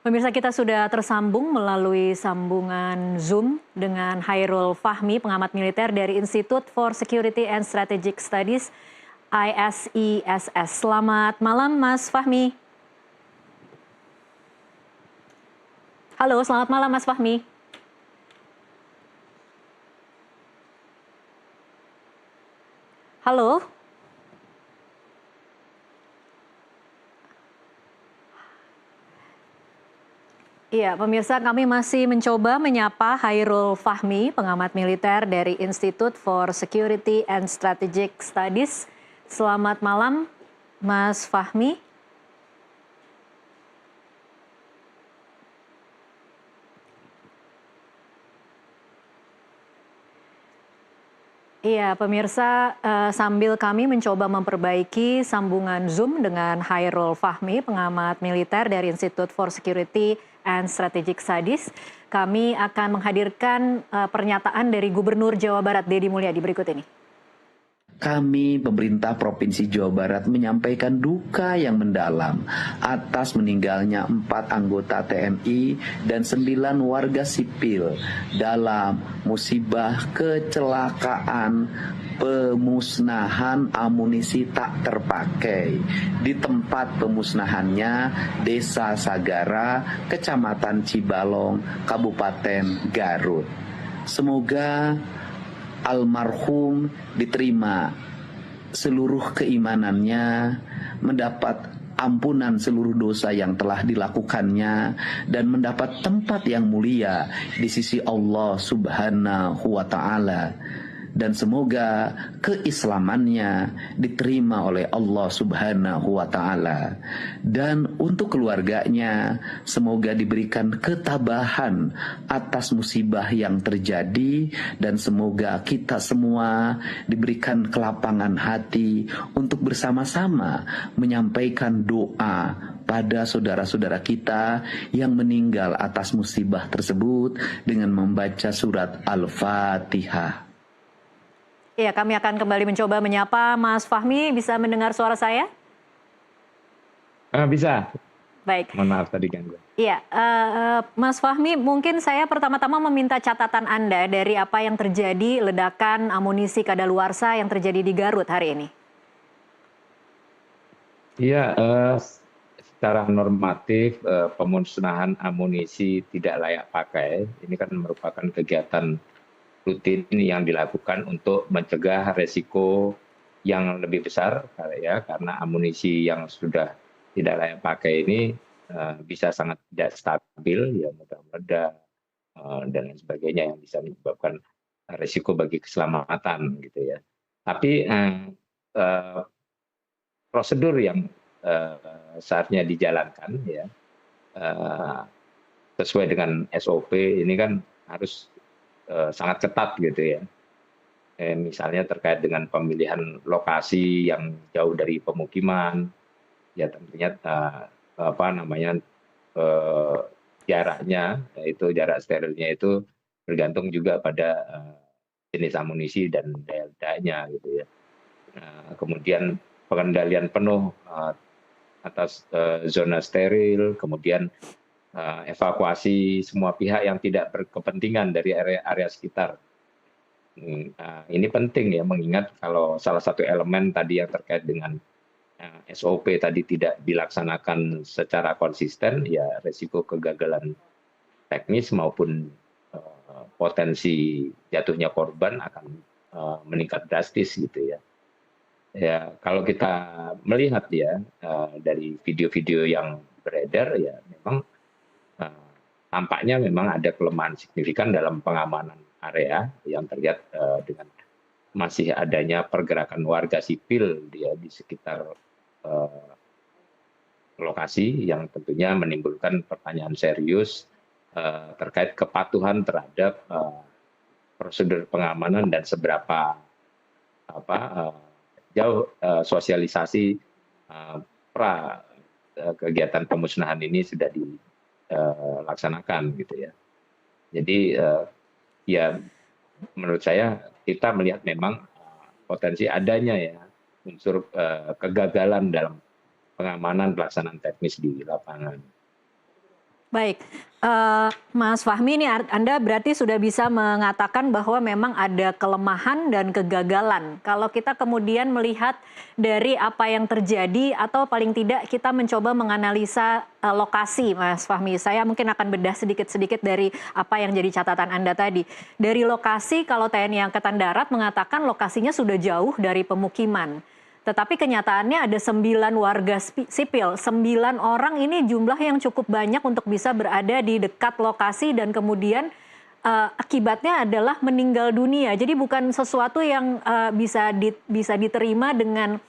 Pemirsa kita sudah tersambung melalui sambungan Zoom dengan Hairul Fahmi, pengamat militer dari Institute for Security and Strategic Studies ISISS. Selamat malam Mas Fahmi. Halo, selamat malam Mas Fahmi. Halo. Iya, pemirsa kami masih mencoba menyapa Hairul Fahmi, pengamat militer dari Institute for Security and Strategic Studies. Selamat malam, Mas Fahmi. Iya, pemirsa, sambil kami mencoba memperbaiki sambungan Zoom dengan Hairul Fahmi, pengamat militer dari Institute for Security and Strategic Studies, kami akan menghadirkan pernyataan dari Gubernur Jawa Barat, Deddy Mulyadi, berikut ini. Kami, pemerintah Provinsi Jawa Barat, menyampaikan duka yang mendalam atas meninggalnya 4 anggota TNI dan 9 warga sipil dalam musibah kecelakaan pemusnahan amunisi tak terpakai di tempat pemusnahannya Desa Sagara, Kecamatan Cibalong, Kabupaten Garut. Semoga almarhum diterima seluruh keimanannya, mendapat ampunan seluruh dosa yang telah dilakukannya, dan mendapat tempat yang mulia di sisi Allah Subhanahu wa Ta'ala. Dan semoga keislamannya diterima oleh Allah Subhanahu wa Ta'ala. Dan untuk keluarganya, semoga diberikan ketabahan atas musibah yang terjadi, dan semoga kita semua diberikan kelapangan hati untuk bersama-sama menyampaikan doa pada saudara-saudara kita yang meninggal atas musibah tersebut dengan membaca surat Al-Fatihah. Iya, kami akan kembali mencoba menyapa Mas Fahmi. Bisa mendengar suara saya? Bisa. Baik. Mohon maaf tadi gangguan. Iya, Mas Fahmi, mungkin saya pertama-tama meminta catatan Anda dari apa yang terjadi ledakan amunisi kadaluarsa yang terjadi di Garut hari ini. Iya, secara normatif pemusnahan amunisi tidak layak pakai ini kan merupakan kegiatan rutin yang dilakukan untuk mencegah resiko yang lebih besar ya, karena amunisi yang sudah tidak layak pakai ini bisa sangat tidak stabil, ya mudah meledak dan lain sebagainya yang bisa menyebabkan resiko bagi keselamatan gitu ya. Tapi prosedur yang seharusnya dijalankan ya sesuai dengan SOP ini kan harus sangat ketat gitu ya. Misalnya terkait dengan pemilihan lokasi yang jauh dari pemukiman, ya tentunya jaraknya, yaitu jarak sterilnya itu bergantung juga pada jenis amunisi dan daya ledaknya gitu ya. Kemudian pengendalian penuh atas zona steril, kemudian evakuasi semua pihak yang tidak berkepentingan dari area sekitar. Ini penting ya, mengingat kalau salah satu elemen tadi yang terkait dengan SOP tadi tidak dilaksanakan secara konsisten, ya resiko kegagalan teknis maupun potensi jatuhnya korban akan meningkat drastis gitu ya. Ya kalau kita melihat ya dari video-video yang beredar ya memang tampaknya memang ada kelemahan signifikan dalam pengamanan area yang terlihat dengan masih adanya pergerakan warga sipil di sekitar lokasi yang tentunya menimbulkan pertanyaan serius terkait kepatuhan terhadap prosedur pengamanan dan seberapa jauh sosialisasi pra kegiatan pemusnahan ini sudah dilaksanakan gitu ya. Jadi ya menurut saya kita melihat memang potensi adanya ya unsur kegagalan dalam pengamanan pelaksanaan teknis di lapangan. Baik, Mas Fahmi ini Anda berarti sudah bisa mengatakan bahwa memang ada kelemahan dan kegagalan. Kalau kita kemudian melihat dari apa yang terjadi atau paling tidak kita mencoba menganalisa lokasi, Mas Fahmi. Saya mungkin akan bedah sedikit-sedikit dari apa yang jadi catatan Anda tadi. Dari lokasi, kalau TNI Angkatan Darat mengatakan lokasinya sudah jauh dari pemukiman. Tetapi kenyataannya ada 9 warga sipil, 9 orang ini jumlah yang cukup banyak untuk bisa berada di dekat lokasi dan kemudian akibatnya adalah meninggal dunia. Jadi bukan sesuatu yang bisa diterima dengan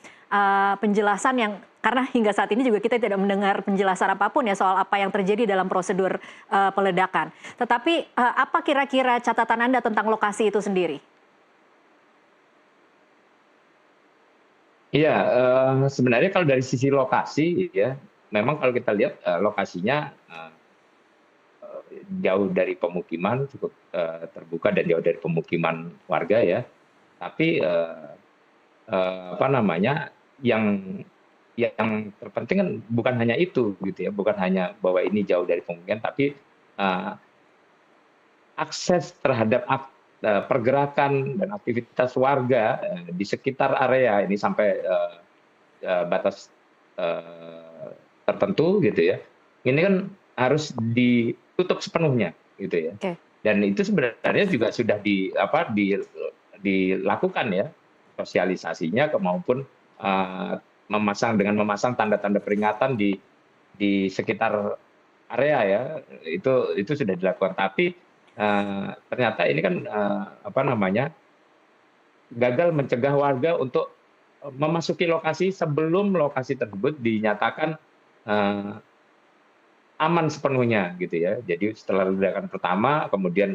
penjelasan yang, karena hingga saat ini juga kita tidak mendengar penjelasan apapun ya soal apa yang terjadi dalam prosedur peledakan. Tetapi apa kira-kira catatan Anda tentang lokasi itu sendiri? Iya, sebenarnya kalau dari sisi lokasi ya, memang kalau kita lihat lokasinya jauh dari pemukiman, cukup terbuka dan jauh dari pemukiman warga ya. Tapi apa namanya, yang terpenting kan bukan hanya itu gitu ya, bukan hanya bahwa ini jauh dari pemukiman, tapi eh, akses terhadap pergerakan dan aktivitas warga di sekitar area ini sampai batas tertentu gitu ya. Ini kan harus ditutup sepenuhnya gitu ya. Oke. Dan itu sebenarnya juga sudah dilakukan ya sosialisasinya maupun memasang tanda-tanda peringatan di sekitar area ya, itu sudah dilakukan. Tapi ternyata ini kan apa namanya, gagal mencegah warga untuk memasuki lokasi sebelum lokasi tersebut dinyatakan aman sepenuhnya gitu ya. Jadi setelah ledakan pertama, kemudian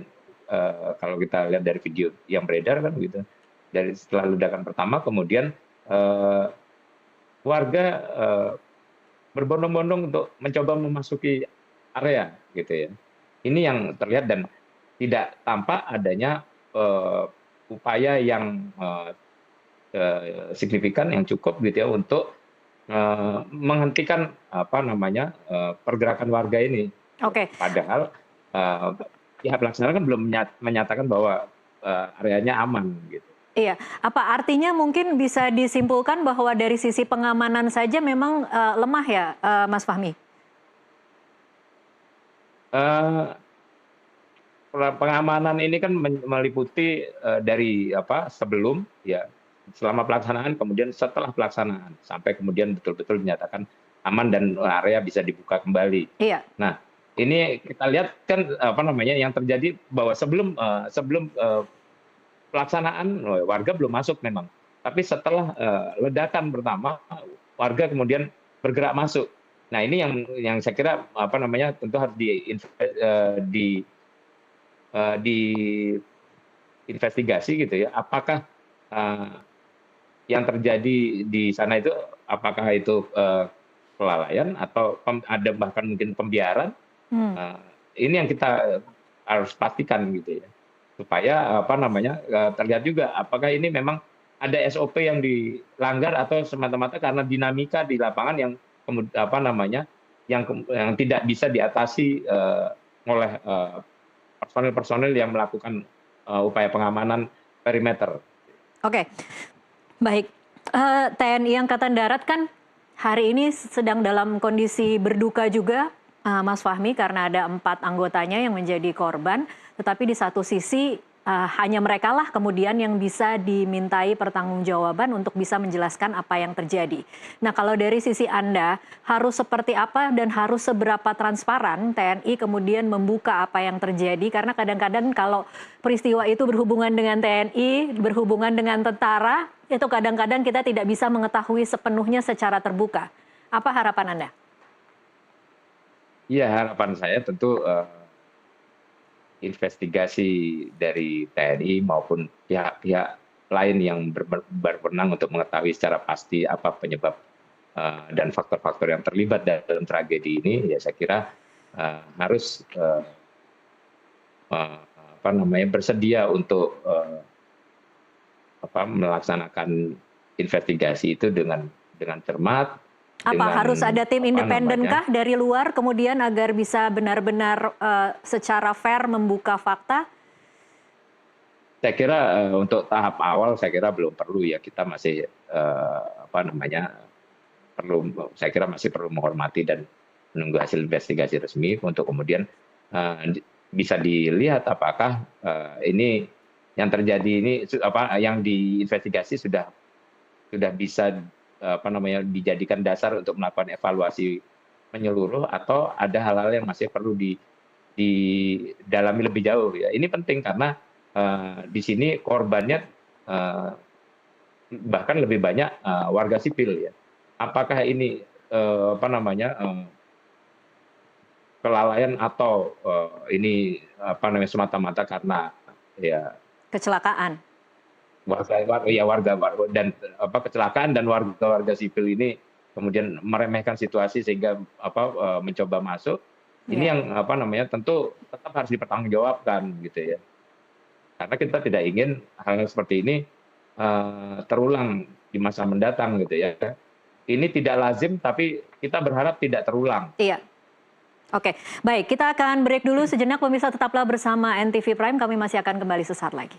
kalau kita lihat dari video yang beredar kan gitu, dari setelah ledakan pertama kemudian warga berbondong-bondong untuk mencoba memasuki area gitu ya. Ini yang terlihat dan tidak tampak adanya upaya yang signifikan yang cukup gitu ya untuk menghentikan apa namanya pergerakan warga ini. Oke. Padahal pihak pelaksana kan belum menyatakan bahwa areanya aman gitu. Iya, apa artinya mungkin bisa disimpulkan bahwa dari sisi pengamanan saja memang lemah ya, Mas Fahmi? Eh, Pengamanan ini kan meliputi dari apa sebelum ya, selama pelaksanaan, kemudian setelah pelaksanaan sampai kemudian betul-betul dinyatakan aman dan area bisa dibuka kembali. Iya. Nah, ini kita lihat kan apa namanya yang terjadi bahwa sebelum pelaksanaan warga belum masuk memang, tapi setelah ledakan pertama warga kemudian bergerak masuk. Nah, ini yang saya kira apa namanya tentu harus diinvestigasi gitu ya. Apakah yang terjadi di sana itu apakah itu kelalaian atau ada bahkan mungkin pembiaran? Ini yang kita harus pastikan gitu ya, supaya apa namanya terlihat juga apakah ini memang ada SOP yang dilanggar atau semata-mata karena dinamika di lapangan yang apa namanya yang tidak bisa diatasi oleh personil-personil yang melakukan upaya pengamanan perimeter. Oke, baik. TNI Angkatan Darat kan hari ini sedang dalam kondisi berduka juga, Mas Fahmi, karena ada 4 anggotanya yang menjadi korban. Tetapi di satu sisi hanya mereka lah kemudian yang bisa dimintai pertanggungjawaban untuk bisa menjelaskan apa yang terjadi. Nah, kalau dari sisi Anda, harus seperti apa dan harus seberapa transparan TNI kemudian membuka apa yang terjadi? Karena kadang-kadang kalau peristiwa itu berhubungan dengan TNI, berhubungan dengan tentara, itu kadang-kadang kita tidak bisa mengetahui sepenuhnya secara terbuka. Apa harapan Anda? Iya, harapan saya tentu investigasi dari TNI maupun pihak-pihak lain yang berwenang untuk mengetahui secara pasti apa penyebab dan faktor-faktor yang terlibat dalam tragedi ini, ya saya kira harus apa namanya bersedia untuk melaksanakan investigasi itu dengan cermat, Apa dengan harus ada tim apa independen namanya, kah dari luar kemudian agar bisa benar-benar secara fair membuka fakta? saya kira untuk tahap awal saya kira belum perlu ya, kita masih apa namanya, saya kira masih perlu menghormati dan menunggu hasil investigasi resmi untuk kemudian bisa dilihat apakah ini yang terjadi ini apa yang diinvestigasi sudah bisa apa namanya dijadikan dasar untuk melakukan evaluasi menyeluruh atau ada hal-hal yang masih perlu didalami lebih jauh ya. Ini penting karena di sini korbannya eh, bahkan lebih banyak warga sipil ya. Apakah ini apa namanya kelalaian atau ini apa namanya semata-mata karena ya Kecelakaan. warga dan apa kecelakaan dan warga sipil ini kemudian meremehkan situasi sehingga apa mencoba masuk, ini Iya. yang apa namanya tentu tetap harus dipertanggungjawabkan gitu ya, karena kita tidak ingin hal seperti ini terulang di masa mendatang gitu ya. Ini tidak lazim tapi kita berharap tidak terulang. Iya. Oke, baik, kita akan break dulu sejenak, pemirsa tetaplah bersama NTV Prime, kami masih akan kembali sesaat lagi.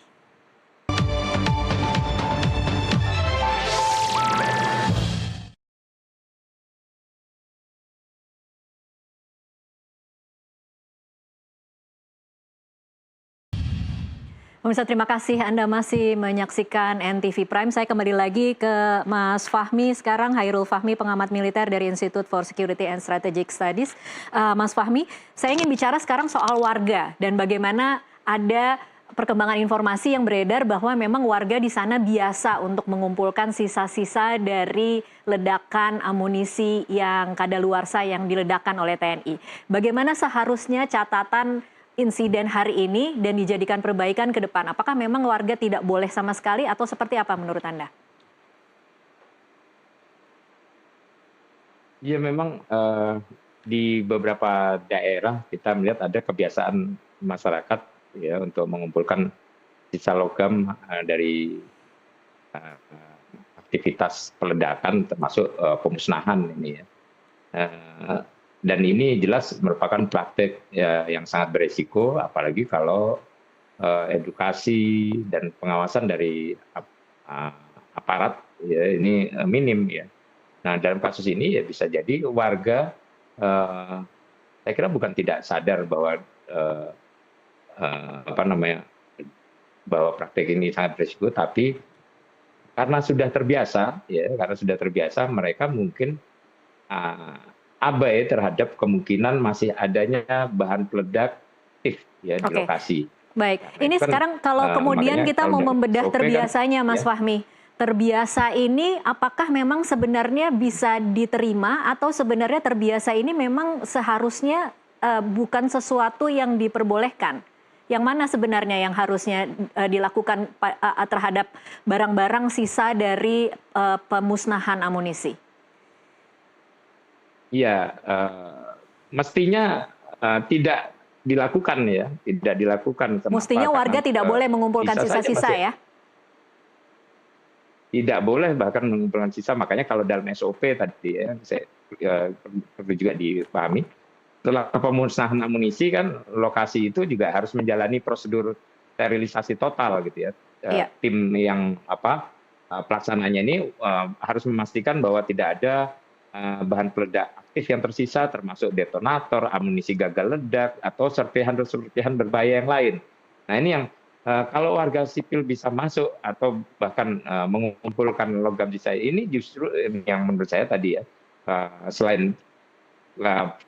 Pemirsa, terima kasih Anda masih menyaksikan NTV Prime. Saya kembali lagi ke Mas Fahmi sekarang, Hairul Fahmi, pengamat militer dari Institute for Security and Strategic Studies. Mas Fahmi, saya ingin bicara sekarang soal warga dan bagaimana ada perkembangan informasi yang beredar bahwa memang warga di sana biasa untuk mengumpulkan sisa-sisa dari ledakan amunisi yang kadaluarsa yang diledakkan oleh TNI. Bagaimana seharusnya catatan insiden hari ini dan dijadikan perbaikan ke depan? Apakah memang warga tidak boleh sama sekali atau seperti apa menurut Anda? Ya memang di beberapa daerah kita melihat ada kebiasaan masyarakat ya untuk mengumpulkan sisa logam dari aktivitas peledakan termasuk pemusnahan ini ya. Dan ini jelas merupakan praktik ya, yang sangat beresiko, apalagi kalau edukasi dan pengawasan dari aparat ya, ini minim ya. Nah dalam kasus ini ya bisa jadi warga saya kira bukan tidak sadar bahwa apa namanya bahwa praktik ini sangat beresiko, tapi karena sudah terbiasa ya, karena sudah terbiasa mereka mungkin abai terhadap kemungkinan masih adanya bahan peledak aktif ya di Oke, lokasi. baik. Karena Ini itu kan sekarang kalau kemudian makanya kita kalau mau dalam membedah SOP kan terbiasanya, Mas ya, Fahmi. Terbiasa ini apakah memang sebenarnya bisa diterima atau sebenarnya terbiasa ini memang seharusnya bukan sesuatu yang diperbolehkan? Yang mana sebenarnya yang harusnya dilakukan terhadap barang-barang sisa dari pemusnahan amunisi? iya mestinya tidak dilakukan ya, tidak dilakukan. Kenapa? Mestinya warga Karena tidak boleh mengumpulkan bisa saja sisa-sisa masih ya? tidak boleh bahkan mengumpulkan sisa. Makanya kalau dalam SOP tadi ya, saya perlu juga dipahami. Setelah pemusnahan amunisi kan lokasi itu juga harus menjalani prosedur sterilisasi total gitu ya. Iya. Tim yang apa pelaksananya ini harus memastikan bahwa tidak ada bahan peledak aktif yang tersisa termasuk detonator, amunisi gagal ledak atau serpihan berbahaya yang lain. Nah ini yang kalau warga sipil bisa masuk atau bahkan mengumpulkan logam sisa ini justru yang menurut saya tadi ya selain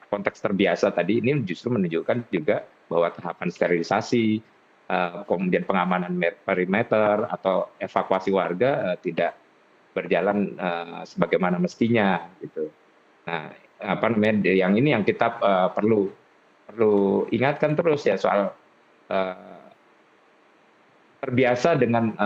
konteks terbiasa tadi ini justru menunjukkan juga bahwa tahapan sterilisasi kemudian pengamanan perimeter atau evakuasi warga tidak berjalan sebagaimana mestinya gitu. Nah, apa namanya yang ini yang kita perlu ingatkan terus ya soal terbiasa dengan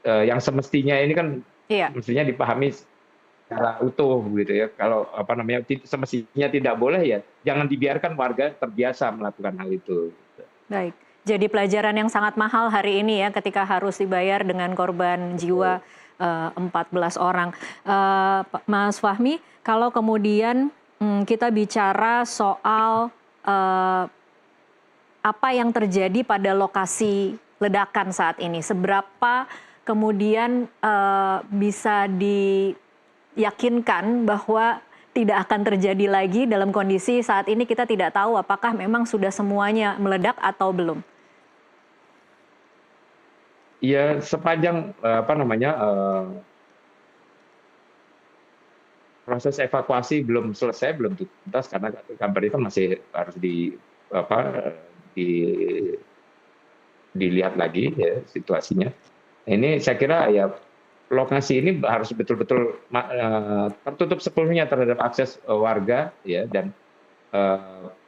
yang semestinya ini kan Iya. mestinya dipahami secara utuh gitu ya. Kalau apa namanya semestinya tidak boleh ya jangan dibiarkan warga terbiasa melakukan hal itu. Baik, jadi pelajaran yang sangat mahal hari ini ya ketika harus dibayar dengan korban jiwa 14 orang. Mas Fahmi, kalau kemudian kita bicara soal apa yang terjadi pada lokasi ledakan saat ini, seberapa kemudian bisa diyakinkan bahwa tidak akan terjadi lagi dalam kondisi saat ini kita tidak tahu apakah memang sudah semuanya meledak atau belum? Ya sepanjang proses evakuasi belum selesai, belum tuntas karena kabar itu masih harus dilihat lagi ya situasinya. Ini saya kira ya lokasi ini harus betul-betul tertutup sepenuhnya terhadap akses warga ya, dan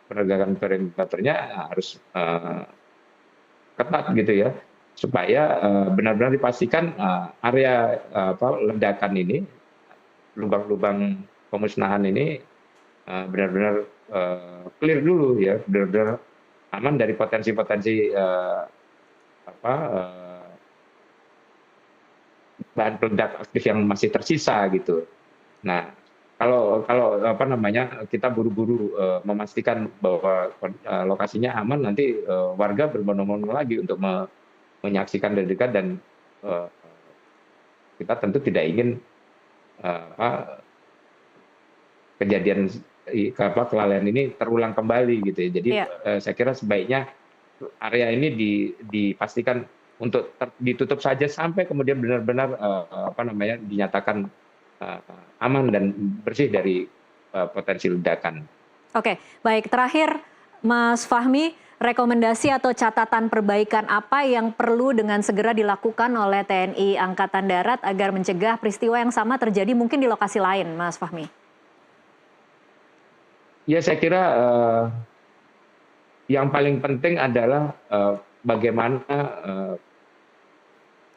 penegakan perimeternya harus ketat gitu ya, supaya benar-benar dipastikan area ledakan ini, lubang-lubang pemusnahan ini benar-benar clear dulu ya, benar-benar aman dari potensi-potensi bahan peledak aktif yang masih tersisa gitu. Nah, kalau kita buru-buru memastikan bahwa lokasinya aman, nanti warga berbondong-bondong lagi untuk menyaksikan ledakan, dan kita tentu tidak ingin kejadian kelalaian ini terulang kembali gitu ya. Jadi saya kira sebaiknya area ini dipastikan untuk ditutup saja sampai kemudian benar-benar dinyatakan aman dan bersih dari potensi ledakan. Oke, baik. Terakhir, Mas Fahmi, rekomendasi atau catatan perbaikan apa yang perlu dengan segera dilakukan oleh TNI Angkatan Darat agar mencegah peristiwa yang sama terjadi mungkin di lokasi lain, Mas Fahmi? Ya, saya kira yang paling penting adalah bagaimana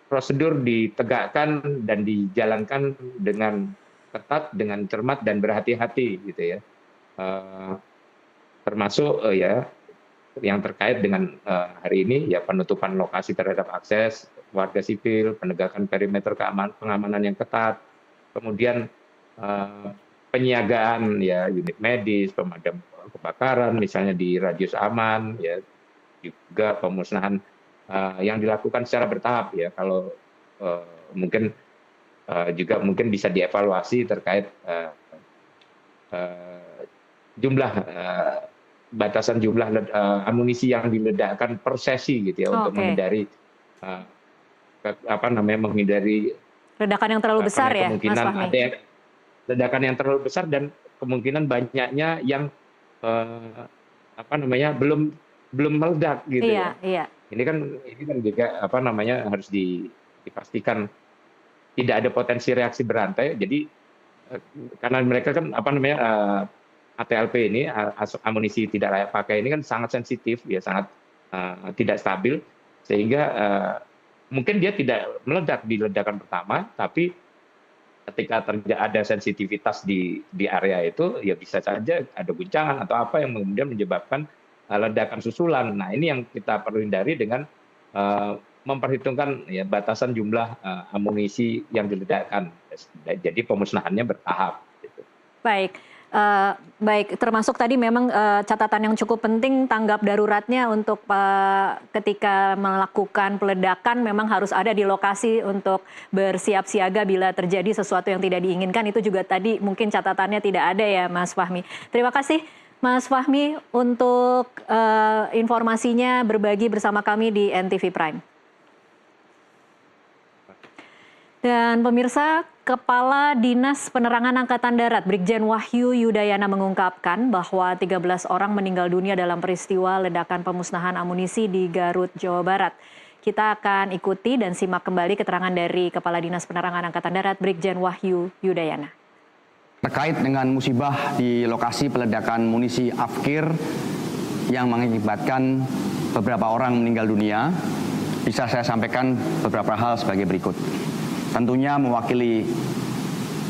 prosedur ditegakkan dan dijalankan dengan ketat, dengan cermat dan berhati-hati gitu ya. Termasuk yang terkait dengan hari ini ya, penutupan lokasi terhadap akses warga sipil, penegakan perimeter pengamanan yang ketat, kemudian penyiagaan ya unit medis, pemadam kebakaran misalnya di radius aman ya, juga pemusnahan yang dilakukan secara bertahap ya. Kalau mungkin juga mungkin bisa dievaluasi terkait jumlah batasan jumlah amunisi yang diledakkan per sesi gitu ya, untuk menghindari menghindari ledakan yang terlalu besar ya, Mas Fahmi? Ada ledakan yang terlalu besar dan kemungkinan banyaknya yang belum meledak gitu ya. Iya. Ini kan juga harus dipastikan tidak ada potensi reaksi berantai. Jadi karena mereka kan ATLP ini, amunisi tidak layak pakai ini kan sangat sensitif ya, sangat tidak stabil, sehingga mungkin dia tidak meledak di ledakan pertama, tapi ketika ada sensitivitas di area itu ya bisa saja ada guncangan atau apa yang kemudian menyebabkan ledakan susulan. Nah, ini yang kita perlu hindari dengan memperhitungkan ya batasan jumlah amunisi yang diledakkan. Jadi pemusnahannya bertahap. Gitu. Baik. Baik, termasuk tadi memang catatan yang cukup penting, tanggap daruratnya untuk ketika melakukan peledakan memang harus ada di lokasi untuk bersiap siaga bila terjadi sesuatu yang tidak diinginkan. Itu juga tadi mungkin catatannya tidak ada ya, Mas Fahmi. Terima kasih Mas Fahmi untuk informasinya berbagi bersama kami di NTV Prime. Dan pemirsa, Kepala Dinas Penerangan Angkatan Darat Brigjen Wahyu Yudayana mengungkapkan bahwa 13 orang meninggal dunia dalam peristiwa ledakan pemusnahan amunisi di Garut, Jawa Barat. Kita akan ikuti dan simak kembali keterangan dari Kepala Dinas Penerangan Angkatan Darat Brigjen Wahyu Yudayana. Terkait dengan musibah di lokasi peledakan munisi Afkir yang mengakibatkan beberapa orang meninggal dunia, bisa saya sampaikan beberapa hal sebagai berikut. Tentunya mewakili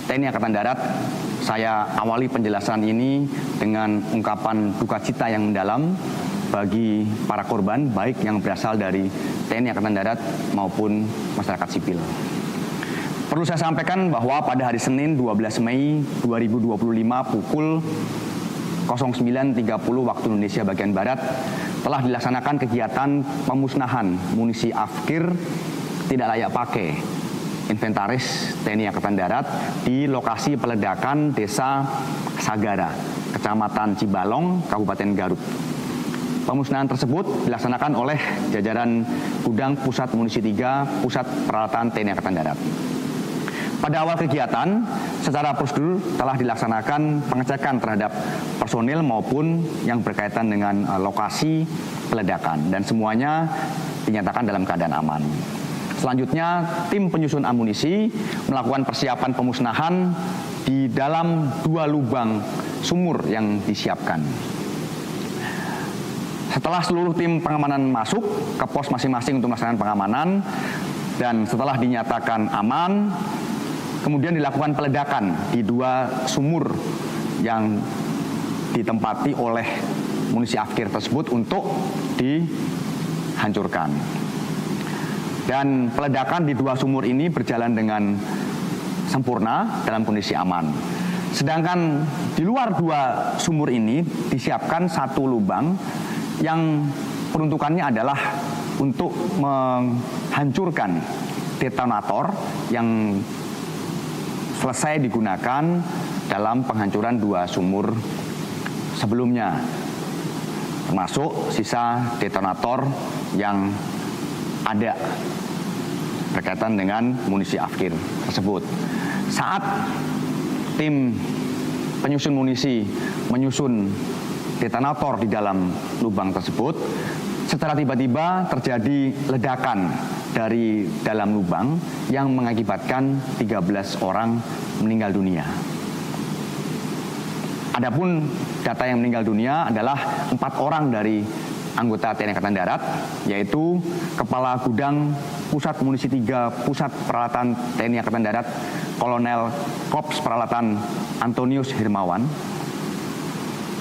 TNI Angkatan Darat, saya awali penjelasan ini dengan ungkapan duka cita yang mendalam bagi para korban, baik yang berasal dari TNI Angkatan Darat maupun masyarakat sipil. Perlu saya sampaikan bahwa pada hari Senin 12 Mei 2025 pukul 09.30 waktu Indonesia bagian Barat telah dilaksanakan kegiatan pemusnahan munisi AFKIR tidak layak pakai inventaris TNI Angkatan Darat di lokasi peledakan Desa Sagara, Kecamatan Cibalong, Kabupaten Garut. Pemusnahan tersebut dilaksanakan oleh jajaran Gudang Pusat Munisi 3 Pusat Peralatan TNI Angkatan Darat. Pada awal kegiatan, secara prosedur telah dilaksanakan pengecekan terhadap personil maupun yang berkaitan dengan lokasi peledakan dan semuanya dinyatakan dalam keadaan aman. Selanjutnya, tim penyusun amunisi melakukan persiapan pemusnahan di dalam 2 lubang sumur yang disiapkan. Setelah seluruh tim pengamanan masuk ke pos masing-masing untuk melaksanakan pengamanan dan setelah dinyatakan aman, kemudian dilakukan peledakan di 2 sumur yang ditempati oleh munisi AFKIR tersebut untuk dihancurkan. Dan peledakan di 2 sumur ini berjalan dengan sempurna dalam kondisi aman. Sedangkan di luar 2 sumur ini disiapkan 1 lubang yang peruntukannya adalah untuk menghancurkan detonator yang selesai digunakan dalam penghancuran 2 sumur sebelumnya, termasuk sisa detonator yang ada berkaitan dengan munisi AFKIR tersebut. Saat tim penyusun munisi menyusun detonator di dalam lubang tersebut, secara tiba-tiba terjadi ledakan dari dalam lubang yang mengakibatkan 13 orang meninggal dunia. Adapun data yang meninggal dunia adalah 4 orang dari anggota TNI Angkatan Darat, yaitu Kepala Gudang Pusat Munisi 3 Pusat Peralatan TNI Angkatan Darat, Kolonel Korps Peralatan Antonius Hirmawan,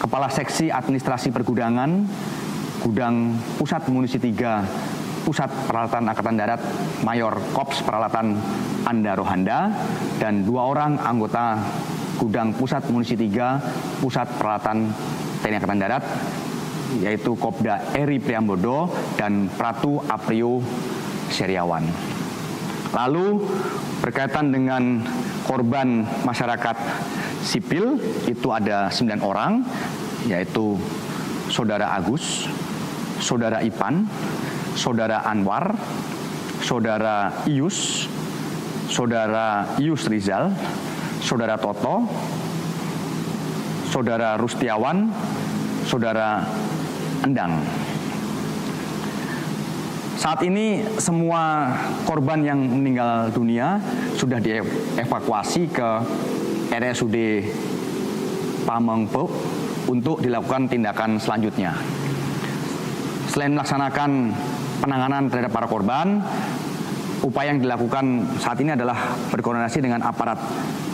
Kepala Seksi Administrasi Pergudangan Gudang Pusat Munisi 3 Pusat Peralatan Angkatan Darat, Mayor Korps Peralatan Anda Rohanda, dan 2 orang anggota Gudang Pusat Munisi 3 Pusat Peralatan TNI Angkatan Darat, yaitu Kopda Eri Priambodo dan Pratu Aprio Seriawan. Lalu berkaitan dengan korban masyarakat sipil, itu ada 9 orang, yaitu Saudara Agus, Saudara Ipan, Saudara Anwar, Saudara Ius, Saudara Ius Rizal, Saudara Toto, Saudara Rustiawan, Saudara Endang. Saat ini semua korban yang meninggal dunia sudah dievakuasi ke RSUD Pamengpeuk untuk dilakukan tindakan selanjutnya. Selain melaksanakan penanganan terhadap para korban, upaya yang dilakukan saat ini adalah berkoordinasi dengan aparat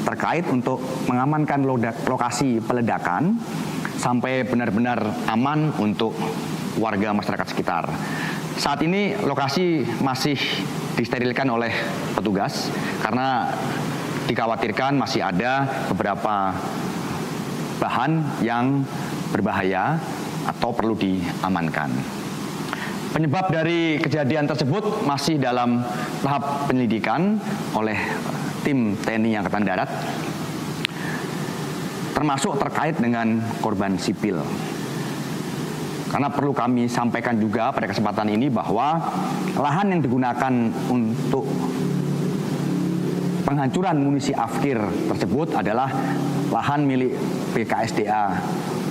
terkait untuk mengamankan lokasi peledakan sampai benar-benar aman untuk warga masyarakat sekitar. Saat ini lokasi masih disterilkan oleh petugas karena dikhawatirkan masih ada beberapa bahan yang berbahaya atau perlu diamankan. Penyebab dari kejadian tersebut masih dalam tahap penyelidikan oleh tim TNI Angkatan Darat, termasuk terkait dengan korban sipil. Karena perlu kami sampaikan juga pada kesempatan ini bahwa lahan yang digunakan untuk penghancuran munisi AFKIR tersebut adalah lahan milik BKSDA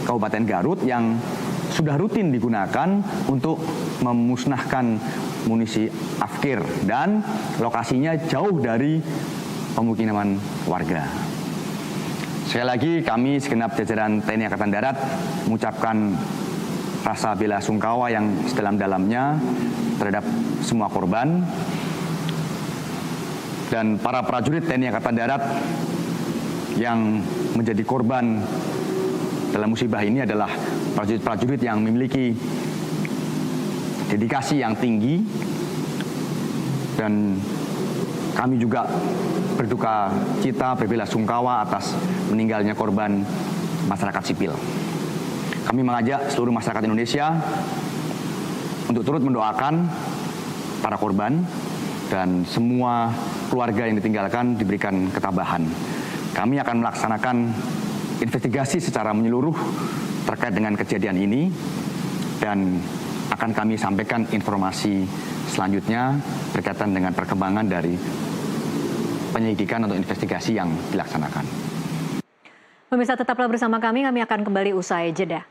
Kabupaten Garut yang sudah rutin digunakan untuk memusnahkan munisi AFKIR dan lokasinya jauh dari pemukiman warga. Sekali lagi kami segenap jajaran TNI Angkatan Darat mengucapkan rasa bela sungkawa yang sedalam-dalamnya terhadap semua korban, dan para prajurit TNI Angkatan Darat yang menjadi korban dalam musibah ini adalah prajurit-prajurit yang memiliki dedikasi yang tinggi, dan kami juga berduka cita, berbelasungkawa atas meninggalnya korban masyarakat sipil. Kami mengajak seluruh masyarakat Indonesia untuk turut mendoakan para korban dan semua keluarga yang ditinggalkan diberikan ketabahan. Kami akan melaksanakan investigasi secara menyeluruh terkait dengan kejadian ini dan akan kami sampaikan informasi selanjutnya berkaitan dengan perkembangan dari penyelidikan atau investigasi yang dilaksanakan. Pemirsa tetaplah bersama kami akan kembali usai jeda.